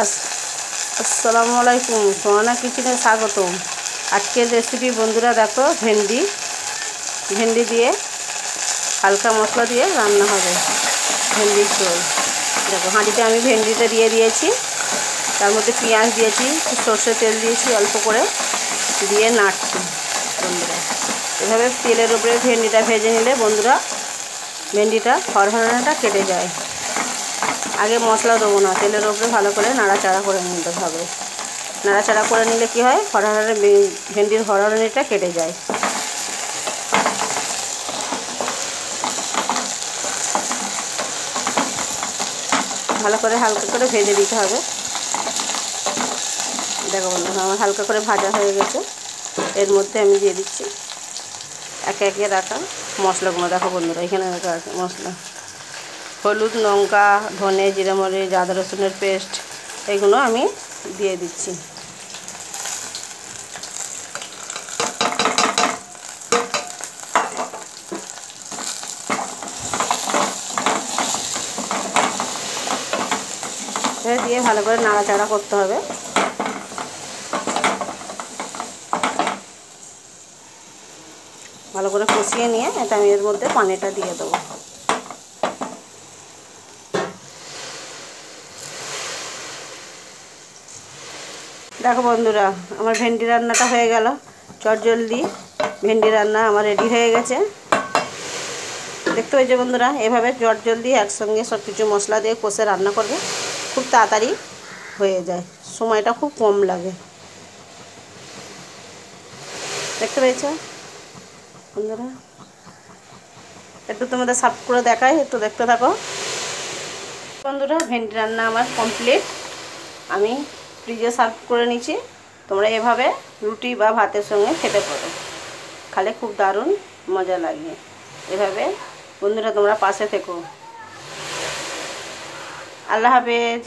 আসসালামু আলাইকুম, সোহানা কিচেনে স্বাগতম। আজকের রেসিপি বন্ধুরা দেখো, ভেন্ডি দিয়ে হালকা মশলা দিয়ে রান্না হবে ভেন্ডির ঝোল। দেখো হাঁড়িতে আমি ভেন্ডিটা দিয়ে দিয়েছি, তার মধ্যে পেঁয়াজ দিয়েছি, সর্ষের তেল দিয়েছি অল্প করে, দিয়ে নাড়ছি বন্ধুরা। এভাবে তেলের উপরে ভেন্ডিটা ভেজে নিলে বন্ধুরা ভেন্ডিটা খড়খড়ানোটা কেটে যায়। আগে মশলা দেবো না, তেলের উপরে ভালো করে নাড়াচাড়া করে নিতে হবে। নাড়াচাড়া করে নিলে কি হয়, ভেন্ডির খড়খড়ানিটা কেটে যায়। ভালো করে হালকা করে ভেজে দিতে হবে। দেখো বন্ধুরা, আমার হালকা করে ভাজা হয়ে গেছে। এর মধ্যে আমি দিয়ে দিচ্ছি একে একে রাখা মশলাগুলো। দেখো বন্ধুরা, এখানে রাখা আছে মশলা: হলুদ, লঙ্কা, ধনে, জিরে, মরিচ, আদা রসুনের পেস্ট, এগুলো আমি দিয়ে দিচ্ছি। দিয়ে ভালো করে নাড়াচাড়া করতে হবে। ভালো করে কষিয়ে নিয়ে এটা আমি এর মধ্যে পানিটা দিয়ে দেবো। দেখো বন্ধুরা, আমার ভেন্ডি রান্নাটা হয়ে গেল। চটজলদি ভেন্ডি রান্না আমার রেডি হয়ে গেছে। দেখতে পেয়েছো বন্ধুরা, এভাবে চটজলদি একসঙ্গে সব কিছু মশলা দিয়ে কষে রান্না করবে, খুব তাড়াতাড়ি হয়ে যায়, সময়টা খুব কম লাগে। দেখতে পেয়েছো বন্ধুরা? একটু তোমাদের সার্ভ করে দেখাই, একটু দেখতে থাকো বন্ধুরা। ভেন্ডি রান্না আমার কমপ্লিট, আমি ফ্রিজে সার্ভ করে নিচ্ছি। তোমরা এভাবে রুটি বা ভাতের সঙ্গে খেতে পারো, খালে খুব দারুণ মজা লাগে। এভাবে বন্ধুরা তোমরা পাশে থেকো। আল্লাহ হাফেজ।